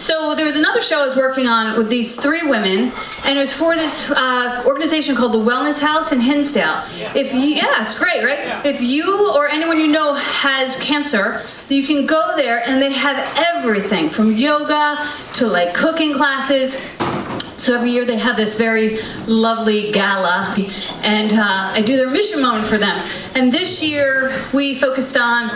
So there was another show I was working on with these 3 women, and it was for this organization called the Wellness House in Hinsdale. Yeah, it's great, right? Yeah. If you or anyone you know has cancer, you can go there and they have everything from yoga to like cooking classes. So every year they have this very lovely gala, and I do their mission moment for them. And this year we focused on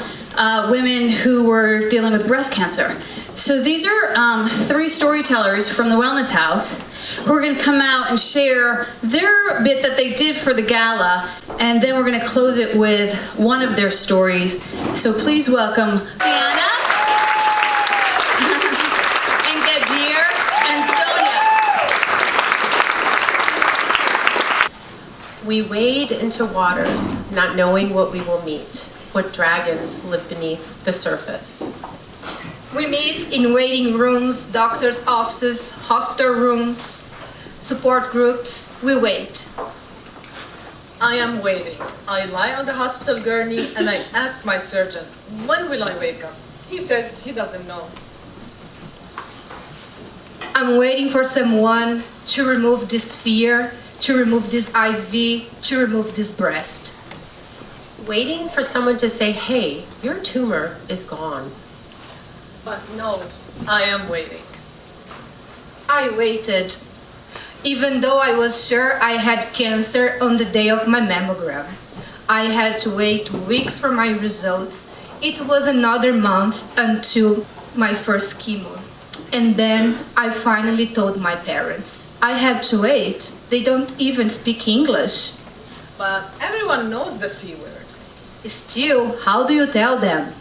women who were dealing with breast cancer. So these are 3 storytellers from the Wellness House who are going to come out and share their bit that they did for the gala, and then we're going to close it with one of their stories. So please welcome Luciana and Ghadeer and Sonja. We wade into waters, not knowing what we will meet, what dragons live beneath the surface. We meet in waiting rooms, doctors' offices, hospital rooms, support groups. We wait. I am waiting. I lie on the hospital gurney and I ask my surgeon, when will I wake up? He says he doesn't know. I'm waiting for someone to remove this fear, to remove this IV, to remove this breast. Waiting for someone to say, hey, your tumor is gone. But no, I am waiting. I waited, even though I was sure I had cancer on the day of my mammogram. I had to wait weeks for my results. It was another month until my first chemo. And then I finally told my parents. I had to wait. They don't even speak English. But everyone knows the C word. Still, how do you tell them?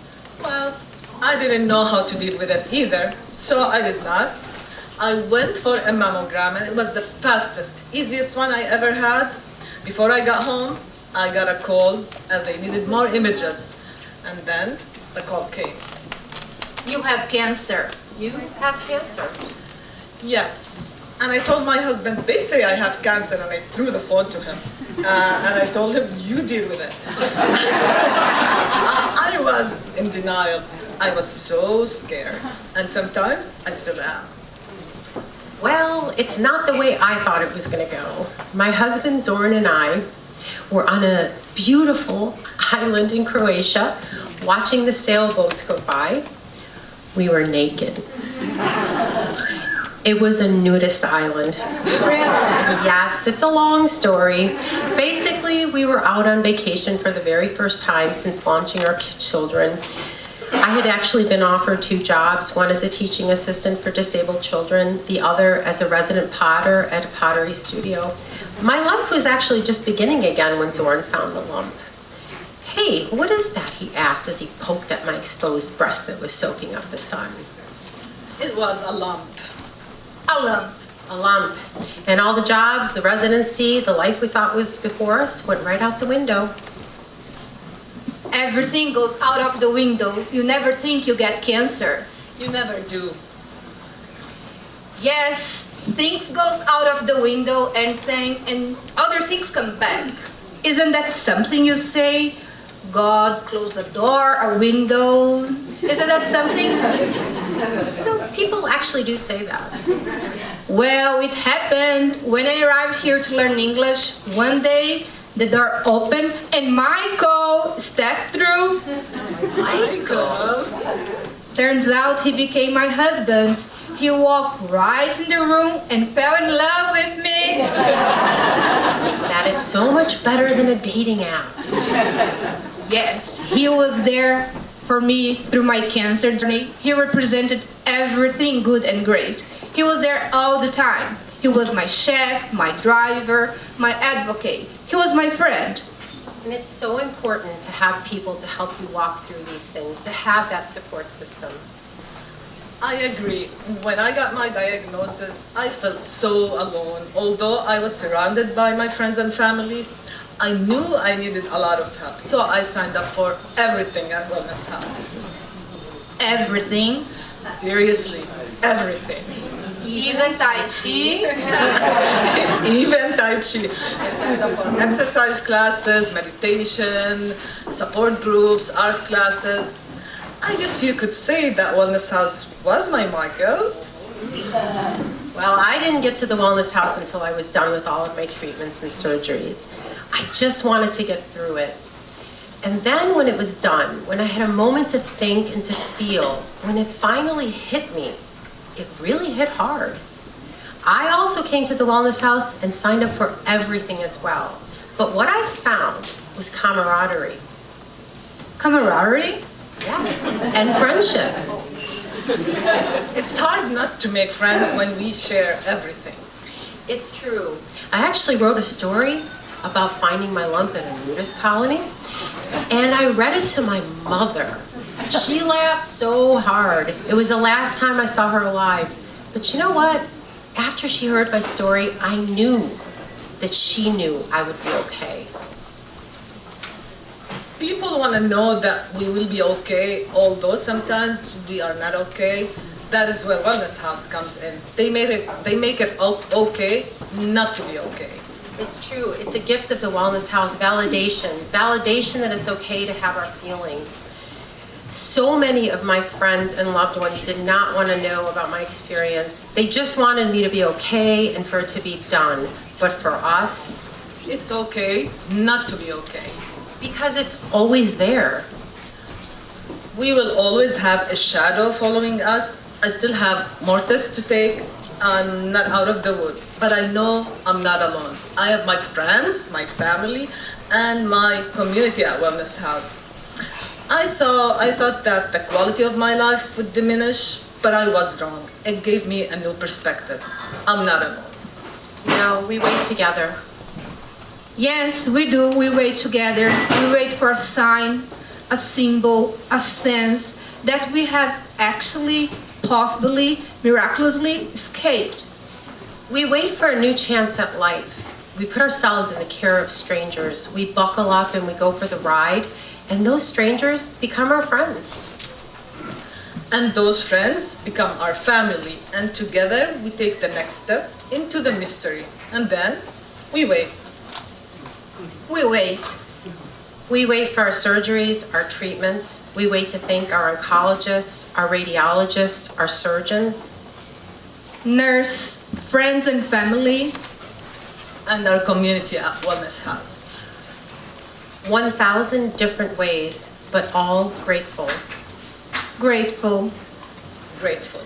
Well, I didn't know how to deal with it either, so I did not. I went for a mammogram and it was the fastest, easiest one I ever had. Before I got home, I got a call and they needed more images. And then the call came. You have cancer. You have cancer. Yes. And I told my husband, they say I have cancer, and I threw the phone to him. And I told him, you deal with it. I was in denial. I was so scared. And sometimes I still am. Well, it's not the way I thought it was going to go. My husband Zoran and I were on a beautiful island in Croatia, watching the sailboats go by. We were naked. It was a nudist island. Really? Yes, it's a long story. Basically, we were out on vacation for the very first time since launching our children. I had actually been offered 2 jobs, one as a teaching assistant for disabled children, the other as a resident potter at a pottery studio. My life was actually just beginning again when Zoran found the lump. Hey, what is that? He asked as he poked at my exposed breast that was soaking up the sun. It was a lump. A lump. A lump. And all the jobs, the residency, the life we thought was before us went right out the window. Everything goes out of the window. You never think you get cancer. You never do. Yes, things goes out of the window and other things come back. Isn't that something you say? God closed a door, a window. Isn't that something? You know, people actually do say that. Well, it happened when I arrived here to learn English. One day, the door opened and Michael stepped through. Michael? Turns out he became my husband. He walked right in the room and fell in love with me. That is so much better than a dating app. Yes, he was there for me through my cancer journey. He represented everything good and great. He was there all the time. He was my chef, my driver, my advocate. He was my friend. And it's so important to have people to help you walk through these things, to have that support system. I agree. When I got my diagnosis, I felt so alone. Although I was surrounded by my friends and family, I knew I needed a lot of help. So I signed up for everything at Wellness House. Everything. Seriously, everything. Even Tai Chi. Even Tai Chi. I signed up for exercise classes, meditation, support groups, art classes. I guess you could say that Wellness House was my Michael. Well, I didn't get to the wellness house until I was done with all of my treatments and surgeries. I just wanted to get through it. And then when it was done, when I had a moment to think and to feel, when it finally hit me, it really hit hard. I also came to the wellness house and signed up for everything as well. But what I found was camaraderie. Camaraderie? Yes, and friendship. It's hard not to make friends when we share everything. It's true. I actually wrote a story about finding my lump in a nudist colony, and I read it to my mother. She laughed so hard. It was the last time I saw her alive. But you know what? After she heard my story, I knew that she knew I would be okay. People want to know that we will be okay, although sometimes we are not okay. That is where Wellness House comes in. They make it okay not to be okay. It's true. It's a gift of the Wellness House, validation. Validation that it's okay to have our feelings. So many of my friends and loved ones did not want to know about my experience. They just wanted me to be okay and for it to be done. But for us, it's okay not to be okay. Because it's always there. We will always have a shadow following us. I still have more tests to take. I'm not out of the wood, but I know I'm not alone. I have my friends, my family, and my community at Wellness House. I thought that the quality of my life would diminish, but I was wrong. It gave me a new perspective. I'm not alone. No, we wait together. Yes, we do. We wait together. We wait for a sign, a symbol, a sense that we have actually, possibly, miraculously escaped. We wait for a new chance at life. We put ourselves in the care of strangers. We buckle up and we go for the ride, and those strangers become our friends. And those friends become our family, and together we take the next step into the mystery, and then we wait. We wait. We wait for our surgeries, our treatments. We wait to thank our oncologists, our radiologists, our surgeons. Nurse, friends and family. And our community at Wellness House. 1,000 different ways, but all grateful. Grateful. Grateful.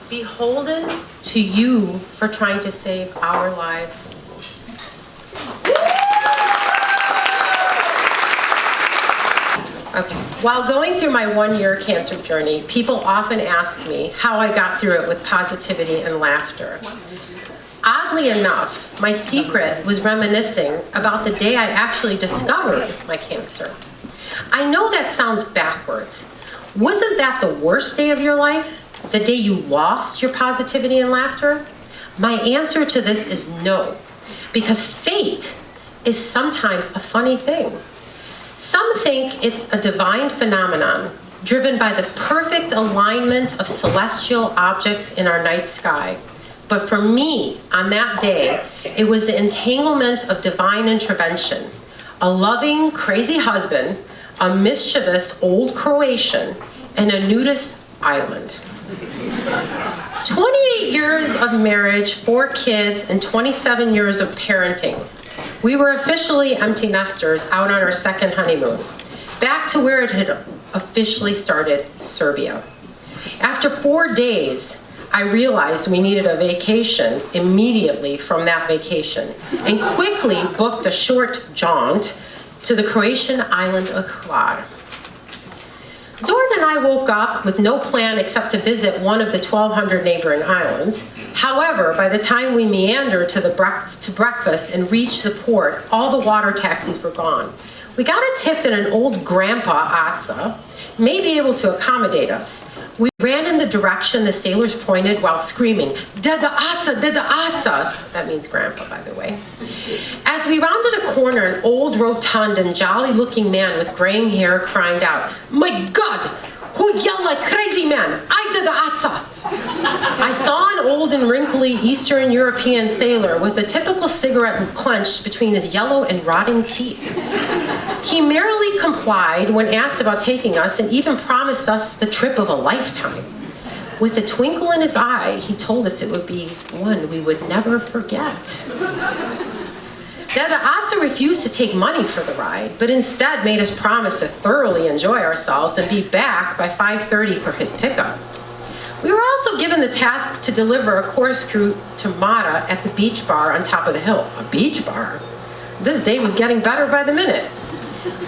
Beholden to you for trying to save our lives. Okay. While going through my one-year cancer journey, people often ask me how I got through it with positivity and laughter. Oddly enough, my secret was reminiscing about the day I actually discovered my cancer. I know that sounds backwards. Wasn't that the worst day of your life? The day you lost your positivity and laughter? My answer to this is no, because fate is sometimes a funny thing. Some think it's a divine phenomenon driven by the perfect alignment of celestial objects in our night sky. But for me, on that day, it was the entanglement of divine intervention. A loving, crazy husband, a mischievous old Croatian, and a nudist island. 28 years of marriage, 4 kids, and 27 years of parenting. We were officially empty nesters out on our second honeymoon, back to where it had officially started, Serbia. After 4 days, I realized we needed a vacation immediately from that vacation and quickly booked a short jaunt to the Croatian island of Hvar. Zorn and I woke up with no plan except to visit one of the 1,200 neighboring islands. However, by the time we meandered to breakfast and reached the port, all the water taxis were gone. We got a tip that an old grandpa, Atza, may be able to accommodate us. We ran in the direction the sailors pointed while screaming, "Deda Atza, Deda Atza!" That means grandpa, by the way. As we rounded a corner, an old, rotund, and jolly-looking man with graying hair cried out, "My God! Who yelled like crazy man? I did the Atza!" I saw an old and wrinkly Eastern European sailor with a typical cigarette clenched between his yellow and rotting teeth. He merely complied when asked about taking us and even promised us the trip of a lifetime. With a twinkle in his eye, he told us it would be one we would never forget. Dada Atsa refused to take money for the ride, but instead made us promise to thoroughly enjoy ourselves and be back by 5:30 for his pickup. We were also given the task to deliver a corkscrew to Mata at the beach bar on top of the hill. A beach bar? This day was getting better by the minute.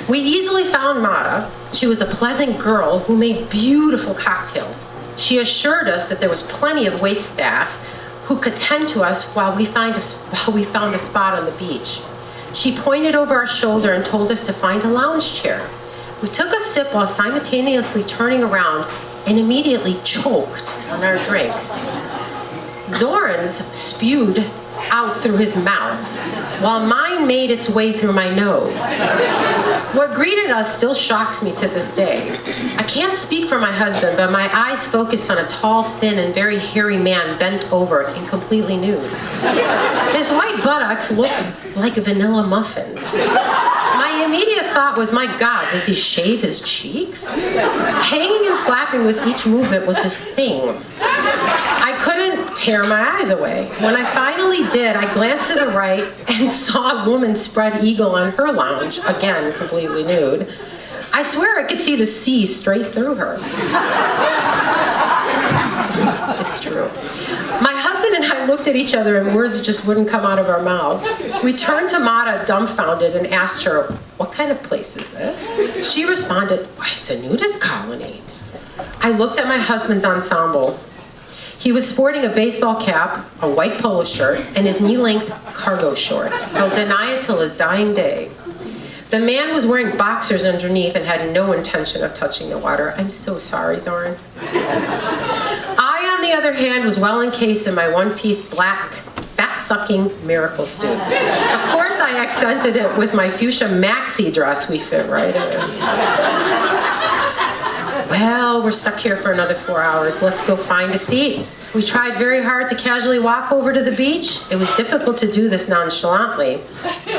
We easily found Mata. She was a pleasant girl who made beautiful cocktails. She assured us that there was plenty of wait staff who could tend to us while we found a spot on the beach. She pointed over our shoulder and told us to find a lounge chair. We took a sip while simultaneously turning around and immediately choked on our drinks. Zoran's spewed out through his mouth, while mine made its way through my nose. What greeted us still shocks me to this day. I can't speak for my husband, but my eyes focused on a tall, thin, and very hairy man bent over and completely nude. His white buttocks looked like vanilla muffins. My immediate thought was, my God, does he shave his cheeks? Hanging and flapping with each movement was his thing. I couldn't tear my eyes away. When I finally did, I glanced to the right and saw a woman spread eagle on her lounge, again, completely nude. I swear I could see the sea straight through her. It's true. My husband and I looked at each other and words just wouldn't come out of our mouths. We turned to Mata dumbfounded and asked her, what kind of place is this? She responded, why, it's a nudist colony. I looked at my husband's ensemble. He was sporting a baseball cap, a white polo shirt, and his knee-length cargo shorts. He'll deny it till his dying day. The man was wearing boxers underneath and had no intention of touching the water. I'm so sorry, Zoran. I, on the other hand, was well encased in my one-piece black, fat-sucking miracle suit. Of course, I accented it with my fuchsia maxi dress we fit right in. Well, we're stuck here for another 4 hours. Let's go find a seat. We tried very hard to casually walk over to the beach. It was difficult to do this nonchalantly.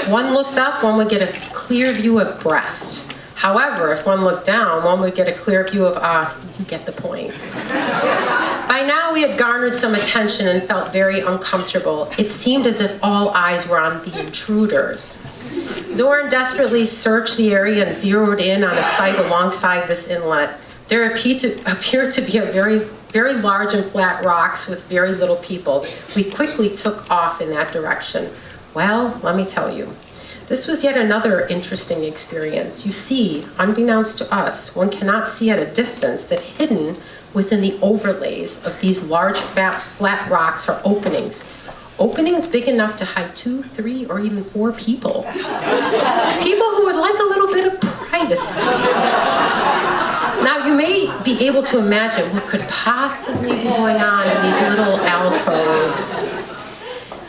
One looked up, one would get a clear view of breasts. However, if one looked down, one would get a clear view of, you get the point. By now, we had garnered some attention and felt very uncomfortable. It seemed as if all eyes were on the intruders. Zoran desperately searched the area and zeroed in on a site alongside this inlet. There appeared to be a very large and flat rocks with very little people. We quickly took off in that direction. Well, let me tell you, this was yet another interesting experience. You see, unbeknownst to us, one cannot see at a distance that hidden within the overlays of these large, flat rocks are openings. Openings big enough to hide 2, 3, or even 4 people. People who would like a little bit of privacy. Now, you may be able to imagine what could possibly be going on in these little alcoves.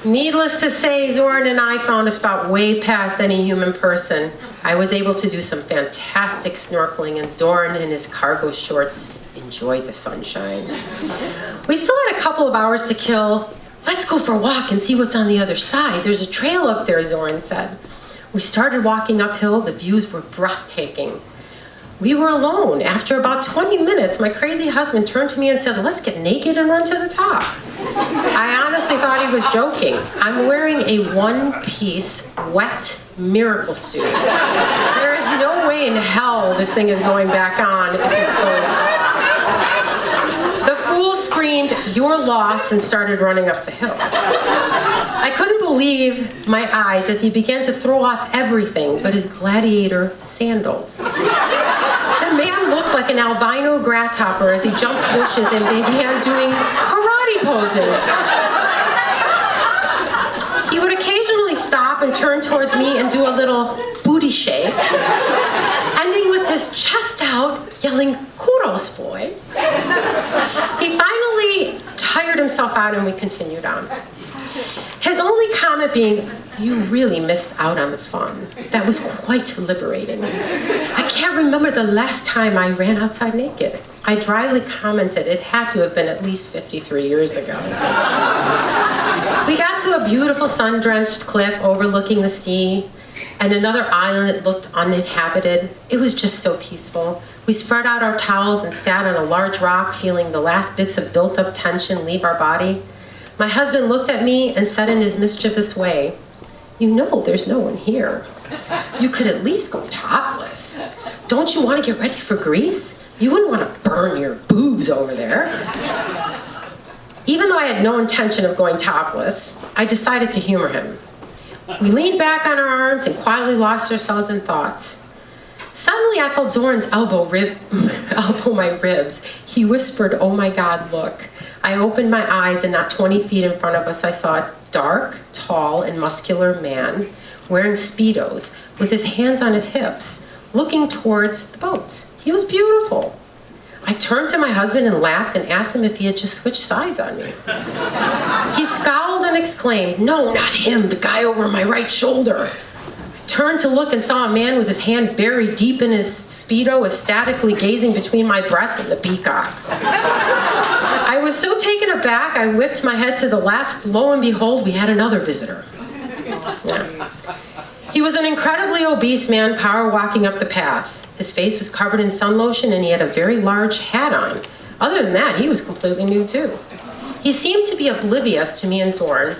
Needless to say, Zoran and I found a spot way past any human person. I was able to do some fantastic snorkeling, and Zoran in his cargo shorts enjoyed the sunshine. We still had a couple of hours to kill. Let's go for a walk and see what's on the other side. There's a trail up there, Zoran said. We started walking uphill. The views were breathtaking. We were alone. After about 20 minutes, my crazy husband turned to me and said, let's get naked and run to the top. I honestly thought he was joking. I'm wearing a one-piece wet miracle suit. There is no way in hell this thing is going back on if it goes. The fool screamed, you're lost, and started running up the hill. I couldn't believe my eyes as he began to throw off everything but his gladiator sandals. The man looked like an albino grasshopper as he jumped bushes and began doing karate poses. He would occasionally stop and turn towards me and do a little booty shake, ending with his chest out, yelling, kudos, boy. He finally tired himself out and we continued on. His only comment being, you really missed out on the fun. That was quite liberating. I can't remember the last time I ran outside naked. I dryly commented it had to have been at least 53 years ago. We got to a beautiful sun-drenched cliff overlooking the sea and another island that looked uninhabited. It was just so peaceful. We spread out our towels and sat on a large rock, feeling the last bits of built-up tension leave our body. My husband looked at me and said in his mischievous way, "You know there's no one here. You could at least go topless. Don't you want to get ready for Greece? You wouldn't want to burn your boobs over there." Even though I had no intention of going topless, I decided to humor him. We leaned back on our arms and quietly lost ourselves in thoughts. Suddenly, I felt Zoran's elbow my ribs. He whispered, "Oh my God, look." I opened my eyes, and not 20 feet in front of us, I saw a dark, tall, and muscular man wearing Speedos with his hands on his hips, looking towards the boats. He was beautiful. I turned to my husband and laughed and asked him if he had just switched sides on me. He scowled and exclaimed, "No, not him, the guy over my right shoulder." I turned to look and saw a man with his hand buried deep in his Speedo, ecstatically gazing between my breasts and the peacock. I was so taken aback, I whipped my head to the left. Lo and behold, we had another visitor. Yeah. He was an incredibly obese man power walking up the path. His face was covered in sun lotion and he had a very large hat on. Other than that, he was completely nude too. He seemed to be oblivious to me and Zoran,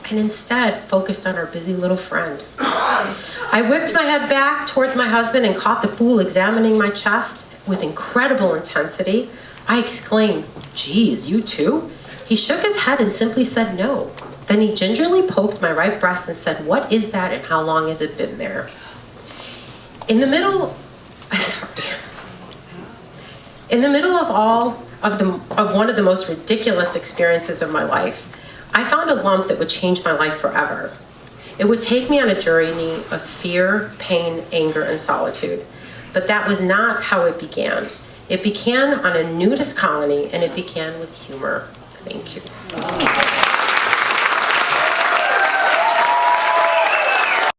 and instead focused on our busy little friend. I whipped my head back towards my husband and caught the fool examining my chest with incredible intensity. I exclaimed, "Geez, you too?" He shook his head and simply said no. Then he gingerly poked my right breast and said, "What is that and how long has it been there?" In the middle of one of the most ridiculous experiences of my life, I found a lump that would change my life forever. It would take me on a journey of fear, pain, anger, and solitude. But that was not how it began. It began on a nudist colony, and it began with humor. Thank you.